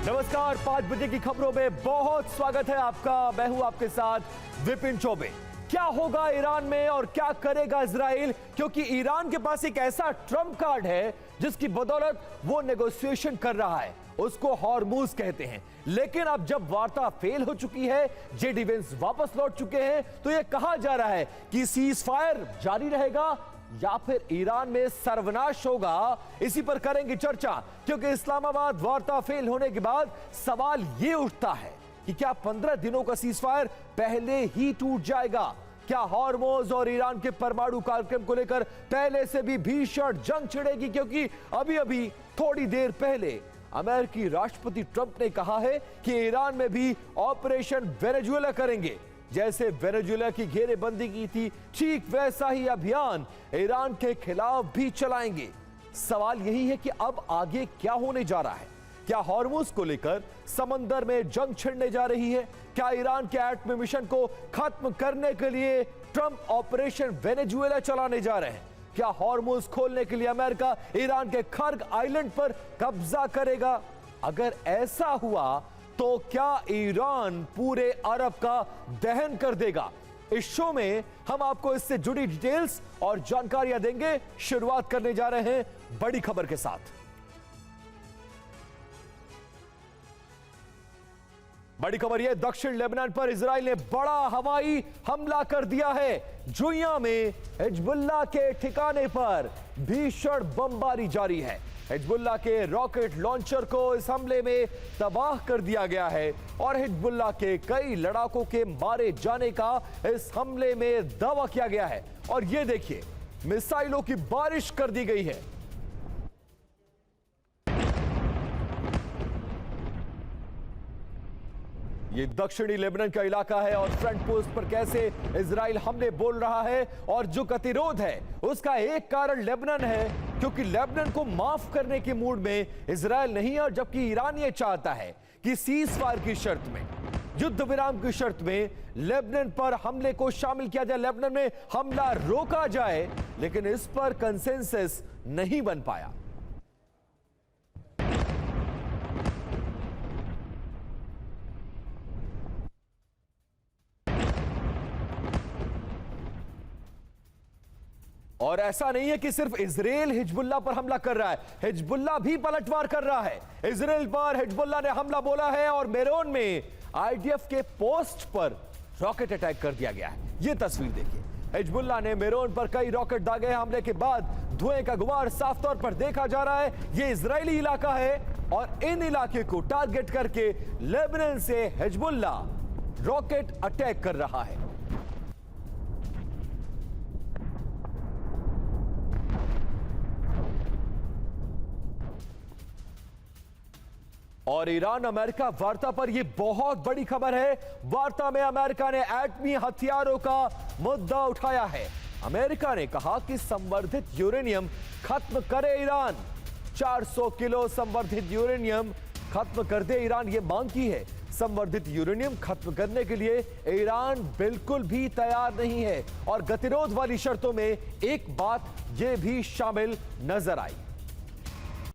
नमस्कार, 5 बजे की खबरों में बहुत स्वागत है आपका। मैं हूं आपके साथ विपिन चौबे। क्या होगा ईरान में और क्या करेगा इजराइल, क्योंकि ईरान के पास एक ऐसा ट्रम्प कार्ड है जिसकी बदौलत वो नेगोशिएशन कर रहा है, उसको हॉर्मूज कहते हैं। लेकिन अब जब वार्ता फेल हो चुकी है, जेडी वेंस वापस लौट चुके हैं, तो यह कहा जा रहा है कि सीज फायर जारी रहेगा या फिर ईरान में सर्वनाश होगा। इसी पर करेंगे चर्चा, क्योंकि इस्लामाबाद वार्ता फेल होने के बाद सवाल यह उठता है कि क्या 15 दिनों का सीजफायर पहले ही टूट जाएगा? क्या हॉर्मोज और ईरान के परमाणु कार्यक्रम को लेकर पहले से भी भीषण जंग छिड़ेगी? क्योंकि अभी अभी थोड़ी देर पहले अमेरिकी राष्ट्रपति ट्रंप ने कहा है कि ईरान में भी ऑपरेशन वेनेजुएला करेंगे। जैसे वेनेजुएला की घेरेबंदी की थी, ठीक वैसा ही अभियान ईरान के खिलाफ भी चलाएंगे। सवाल यही है कि अब आगे क्या होने जा रहा है। क्या हॉर्मुज को लेकर समंदर में जंग छिड़ने जा रही है? क्या ईरान के एटमी मिशन को खत्म करने के लिए ट्रंप ऑपरेशन वेनेजुएला चलाने जा रहे हैं? क्या हॉर्मुज खोलने के लिए अमेरिका ईरान के खर्ग आइलैंड पर कब्जा करेगा? अगर ऐसा हुआ तो क्या ईरान पूरे अरब का दहन कर देगा? इस शो में हम आपको इससे जुड़ी डिटेल्स और जानकारियां देंगे। शुरुआत करने जा रहे हैं बड़ी खबर के साथ। बड़ी खबर यह, दक्षिण लेबनान पर इजराइल ने बड़ा हवाई हमला कर दिया है। जुइया में हिजबुल्लाह के ठिकाने पर भीषण बमबारी जारी है। हिजबुल्लाह के रॉकेट लॉन्चर को इस हमले में तबाह कर दिया गया है और हिजबुल्लाह के कई लड़ाकों के मारे जाने का इस हमले में दावा किया गया है। और ये देखिए, मिसाइलों की बारिश कर दी गई है। ये दक्षिणी लेबनान का इलाका है और फ्रंट पोस्ट पर कैसे इजराइल हमले बोल रहा है। और जो गतिरोध है उसका एक कारण लेबनान है, क्योंकि लेबनान को माफ करने के मूड में इजराइल नहीं है। और जबकि ईरान ये चाहता है कि सीज फायर की शर्त में, युद्ध विराम की शर्त में लेबनान पर हमले को शामिल किया जाए, लेबनान में हमला रोका जाए, लेकिन इस पर कंसेंसस नहीं बन पाया। और ऐसा नहीं है कि सिर्फ इजराइल हिजबुल्लाह पर हमला कर रहा है, हिजबुल्लाह भी पलटवार कर रहा है। इजराइल पर हिजबुल्लाह ने हमला बोला है और मेरोन में आईडीएफ के पोस्ट पर रॉकेट अटैक कर दिया गया है। यह तस्वीर देखिए, हिजबुल्लाह ने मेरोन पर कई रॉकेट दागे। हमले के बाद धुएं का गुबार साफ तौर पर देखा जा रहा है। यह इजरायली इलाका है और इन इलाके को टारगेट करके लेबनान से हिजबुल्लाह रॉकेट अटैक कर रहा है। और ईरान अमेरिका वार्ता पर यह बहुत बड़ी खबर है। वार्ता में अमेरिका ने एटमी हथियारों का मुद्दा उठाया है। अमेरिका ने कहा कि संवर्धित यूरेनियम खत्म करे ईरान। 400 किलो संवर्धित यूरेनियम खत्म कर दे ईरान, यह मांग की है। संवर्धित यूरेनियम खत्म करने के लिए ईरान बिल्कुल भी तैयार नहीं है। और गतिरोध वाली शर्तों में एक बात यह भी शामिल नजर आई।